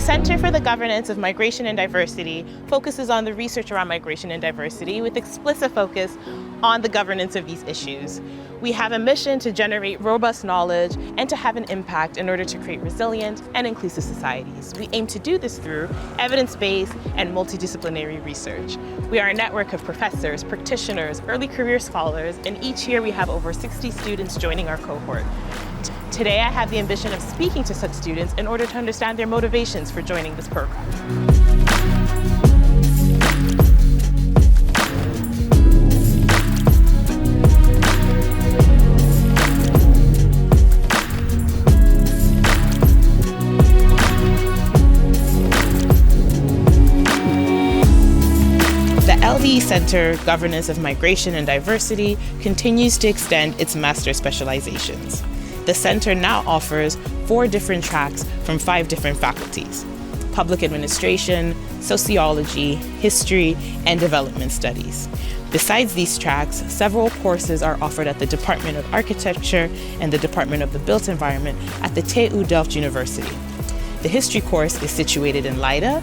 Center for the Governance of Migration and Diversity focuses on the research around migration and diversity with explicit focus on the governance of these issues. We have a mission to generate robust knowledge and to have an impact in order to create resilient and inclusive societies. We aim to do this through evidence-based and multidisciplinary research. We are a network of professors, practitioners, early career scholars, and each year we have over 60 students joining our cohort. Today I have the ambition of speaking to such students in order to understand their motivations for joining this program. The LVE Center Governance of Migration and Diversity continues to extend its master specializations. The center now offers 4 different tracks from 5 different faculties: public administration, sociology, history, and development studies. Besides these tracks, several courses are offered at the Department of Architecture and the Department of the Built Environment at the TU Delft University. The history course is situated in Leiden.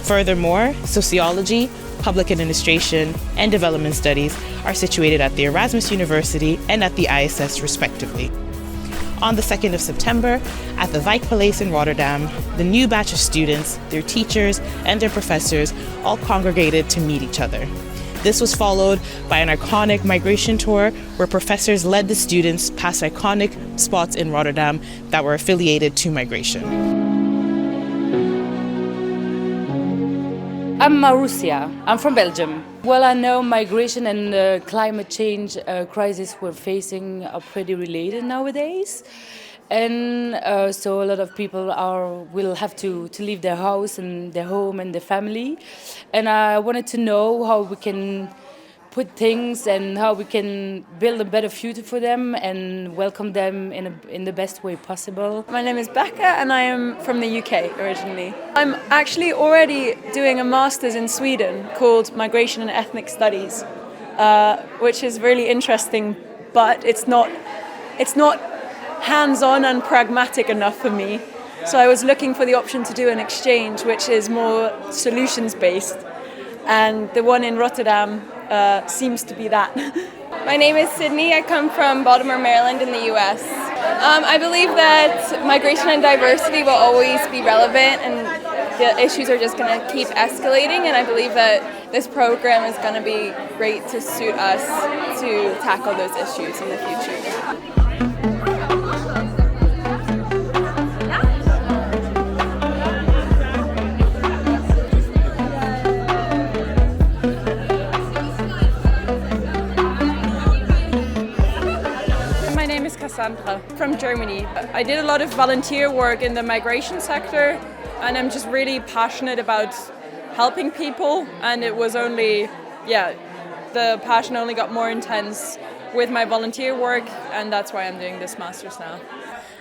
Furthermore, sociology, public administration, and development studies are situated at the Erasmus University and at the ISS respectively. On the 2nd of September, at the Wijkpaleis in Rotterdam, the new batch of students, their teachers, and their professors all congregated to meet each other. This was followed by an iconic migration tour where professors led the students past iconic spots in Rotterdam that were affiliated to migration. I'm Marussia. I'm from Belgium. Well, I know migration and the climate change crisis we're facing are pretty related nowadays. And so a lot of people will have to leave their house and their home and their family. And I wanted to know how we can put things and how we can build a better future for them and welcome them in the best way possible. My name is Becca and I am from the UK originally. I'm actually already doing a master's in Sweden called Migration and Ethnic Studies, which is really interesting, but it's not hands-on and pragmatic enough for me. So I was looking for the option to do an exchange which is more solutions-based, and the one in Rotterdam seems to be that. My name is Sydney. I come from Baltimore, Maryland in the US. I believe that migration and diversity will always be relevant and the issues are just going to keep escalating, and I believe that this program is going to be great to suit us to tackle those issues in the future. Sandra from Germany. I did a lot of volunteer work in the migration sector, and I'm just really passionate about helping people, and it was only, the passion only got more intense with my volunteer work, and that's why I'm doing this master's now.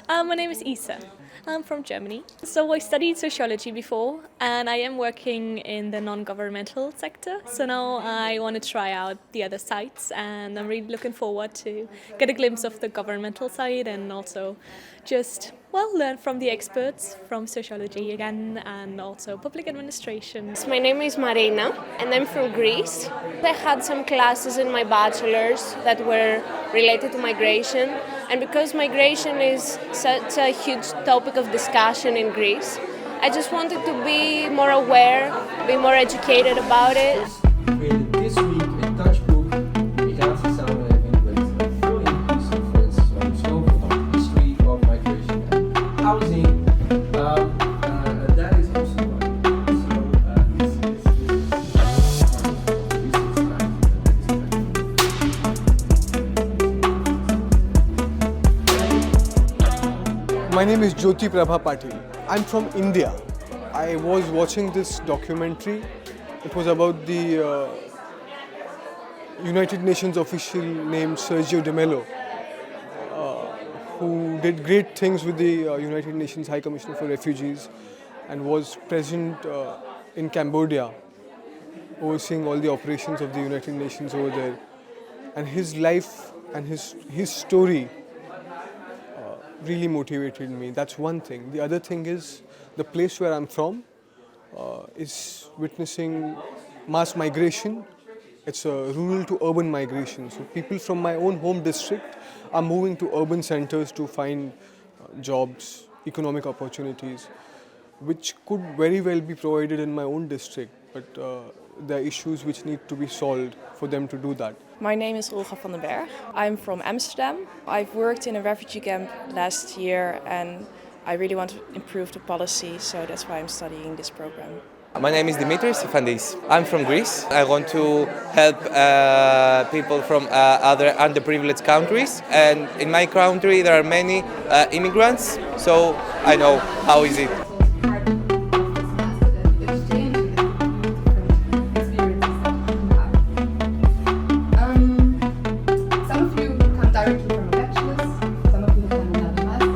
My name is Isa. I'm from Germany. So I studied sociology before, and I am working in the non-governmental sector. So now I want to try out the other sides, and I'm really looking forward to get a glimpse of the governmental side and also just, learn from the experts from sociology again and also public administration. My name is Marina and I'm from Greece. I had some classes in my bachelor's that were related to migration, and because migration is such a huge topic of discussion in Greece, I just wanted to be more aware, be more educated about it. Created this week a Dutch book, we have the samenleving with full inclusive references on the scope of the history of migration and housing. That is also My name is Jyoti Prabha Patil. I'm from India. I was watching this documentary. It was about the United Nations official named Sergio de Mello, who did great things with the United Nations High Commissioner for Refugees and was present in Cambodia, overseeing all the operations of the United Nations over there. And his life and his story really motivated me. That's one thing. The other thing is The place where I'm from is witnessing mass migration. It's a rural to urban migration. So people from my own home district are moving to urban centers to find jobs, economic opportunities, which could very well be provided in my own district. But there are issues which need to be solved for them to do that. My name is Olga van den Berg. I'm from Amsterdam. I've worked in a refugee camp last year and I really want to improve the policy, so that's why I'm studying this program. My name is Dimitris Ifandis. I'm from Greece. I want to help people from other underprivileged countries. And in my country there are many immigrants, so I know how is it. Some of you come directly from a bachelor's, some of you have done another master,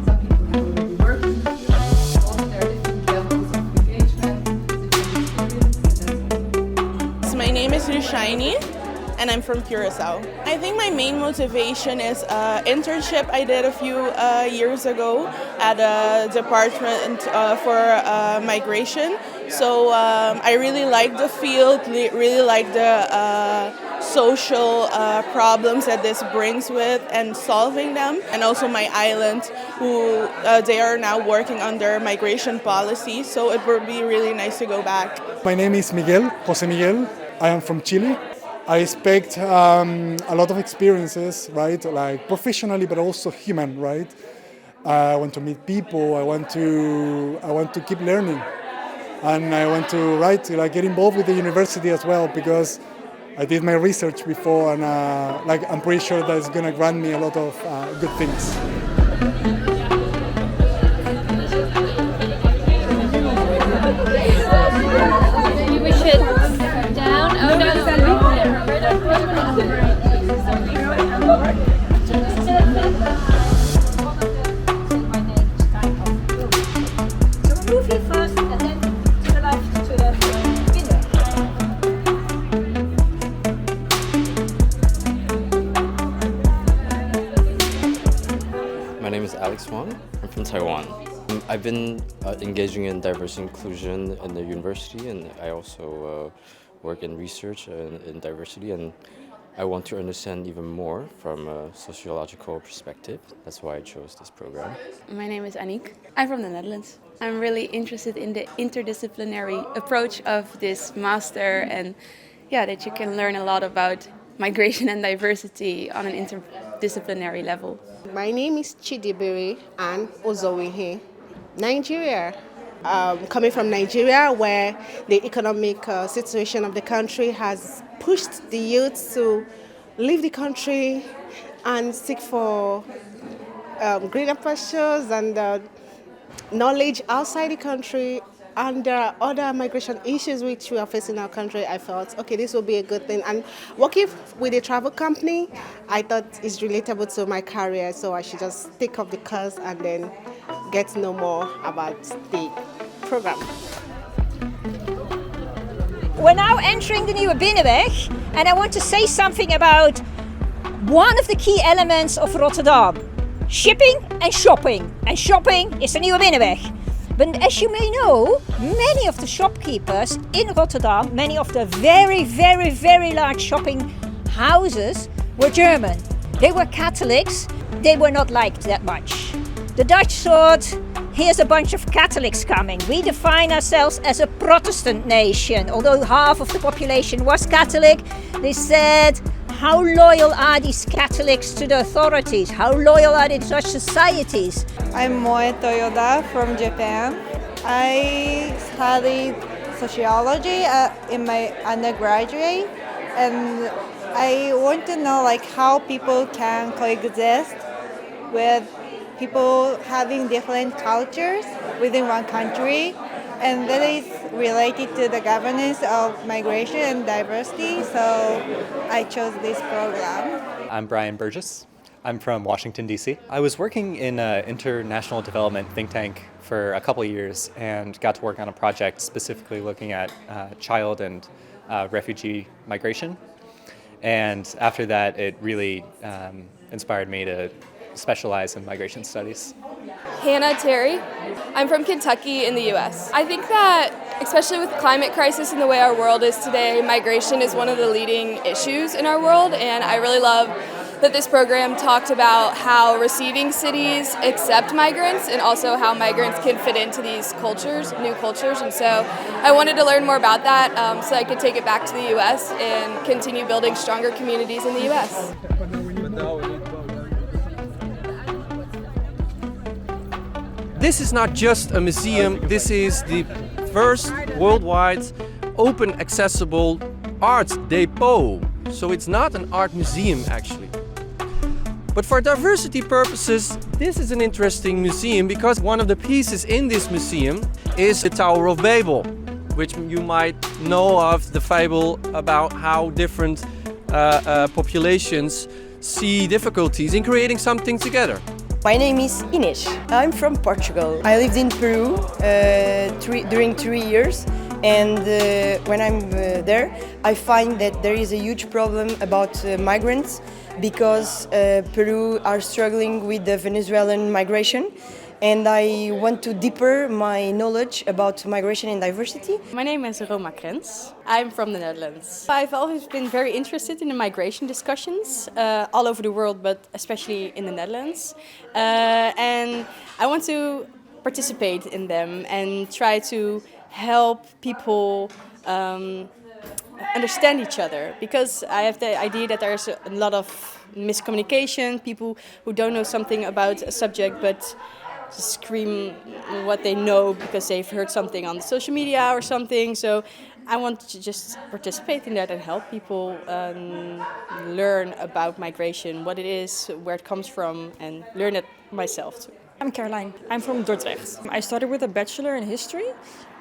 some people have already worked in the field, also there are different levels of engagement, different experience. So my name is Rushaini and I'm from Curacao. I think my main motivation is an internship I did a few years ago at a department for migration. So I really like the field, really like the social problems that this brings with and solving them. And also my island, who they are now working under migration policy, so it would be really nice to go back. My name is Miguel, Jose Miguel. I am from Chile. I expect a lot of experiences, right? Like professionally, but also human, right? I want to meet people. I want to keep learning, and I want to get involved with the university as well, because I did my research before, and I'm pretty sure that it's going to grant me a lot of good things. Maybe we should down. Oh no. Move here first and then to the left to the window. My name is Alex Wang. I'm from Taiwan. I've been engaging in diversity inclusion in the university, and I also work in research in diversity, and I want to understand even more from a sociological perspective. That's why I chose this program. My name is Aniek. I'm from the Netherlands. I'm really interested in the interdisciplinary approach of this master, and that you can learn a lot about migration and diversity on an interdisciplinary level. My name is Chidibere and Ozowihe. Nigeria. Coming from Nigeria, where the economic situation of the country has pushed the youth to leave the country and seek for greener pastures and knowledge outside the country. And there are other migration issues which we are facing in our country. I felt, okay, this will be a good thing. And working with a travel company, I thought it's relatable to my career, so I should just take up the course and then get to know more about the program. We're now entering the Nieuwe Binnenweg, and I want to say something about one of the key elements of Rotterdam: shipping and shopping. And shopping is the Nieuwe Binnenweg. But as you may know, many of the shopkeepers in Rotterdam, many of the very, very, very large shopping houses were German. They were Catholics. They were not liked that much. The Dutch thought, here's a bunch of Catholics coming. We define ourselves as a Protestant nation. Although half of the population was Catholic, they said, how loyal are these Catholics to the authorities? How loyal are they to such societies? I'm Moe Toyoda from Japan. I studied sociology in my undergraduate, and I want to know how people can coexist with people having different cultures within one country, and that is related to the governance of migration and diversity, so I chose this program. I'm Brian Burgess. I'm from Washington, D.C. I was working in an international development think tank for a couple of years and got to work on a project specifically looking at child and refugee migration. And after that, it really inspired me to specialize in migration studies. Hannah Terry. I'm from Kentucky in the US. I think that, especially with the climate crisis and the way our world is today, migration is one of the leading issues in our world, and I really love that this program talked about how receiving cities accept migrants and also how migrants can fit into these cultures, new cultures. And so I wanted to learn more about that so I could take it back to the US and continue building stronger communities in the US. This is not just a museum, this is the first worldwide open accessible art depot. So it's not an art museum actually. But for diversity purposes, this is an interesting museum because one of the pieces in this museum is the Tower of Babel, which you might know of, the fable about how different populations see difficulties in creating something together. My name is Ines. I'm from Portugal. I lived in Peru during 3 years, and when I'm there, I find that there is a huge problem about migrants because Peru are struggling with the Venezuelan migration, and I want to deepen my knowledge about migration and diversity. My name is Roma Krens. I'm from the Netherlands. I've always been very interested in the migration discussions all over the world, but especially in the Netherlands. And I want to participate in them and try to help people understand each other, because I have the idea that there's a lot of miscommunication, people who don't know something about a subject but scream what they know because they've heard something on social media or something. So I want to just participate in that and help people learn about migration, what it is, where it comes from, and learn it myself too. I'm Caroline. I'm from Dordrecht. I started with a bachelor in history,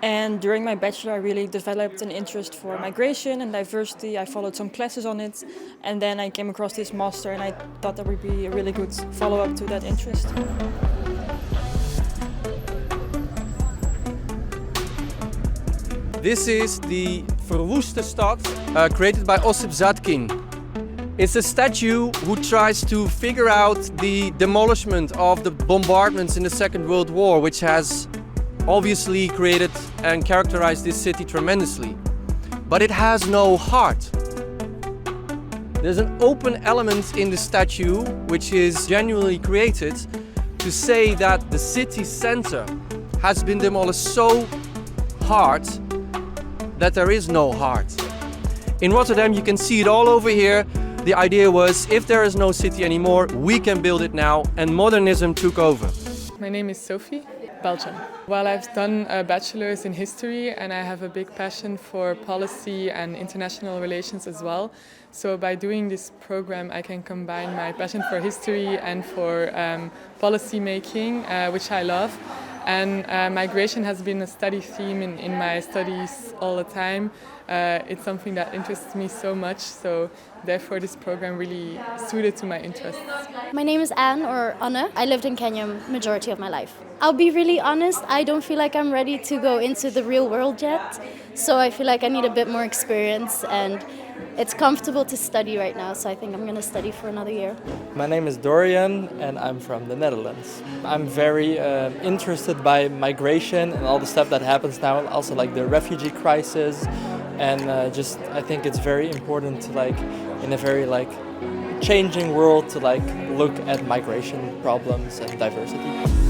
and during my bachelor I really developed an interest for migration and diversity. I followed some classes on it, and then I came across this master and I thought that would be a really good follow-up to that interest. This is the Verwoeste Stad, created by Osip Zadkin. It's a statue who tries to figure out the demolishment of the bombardments in the Second World War, which has obviously created and characterized this city tremendously. But it has no heart. There's an open element in the statue which is genuinely created to say that the city center has been demolished so hard that there is no heart. In Rotterdam you can see it all over here. The idea was, if there is no city anymore, we can build it now, and modernism took over. My name is Sophie, Belgium. Well, I've done a bachelor's in history and I have a big passion for policy and international relations as well. So by doing this program I can combine my passion for history and for policy making, which I love. And migration has been a study theme in my studies all the time. It's something that interests me so much, so therefore this program really suited to my interests. My name is Anne, or Anne. I lived in Kenya majority of my life. I'll be really honest, I don't feel like I'm ready to go into the real world yet, so I feel like I need a bit more experience, and it's comfortable to study right now, so I think I'm going to study for another year. My name is Dorian and I'm from the Netherlands. I'm very interested by migration and all the stuff that happens now, also like the refugee crisis, and I think it's very important to in a very changing world to look at migration problems and diversity.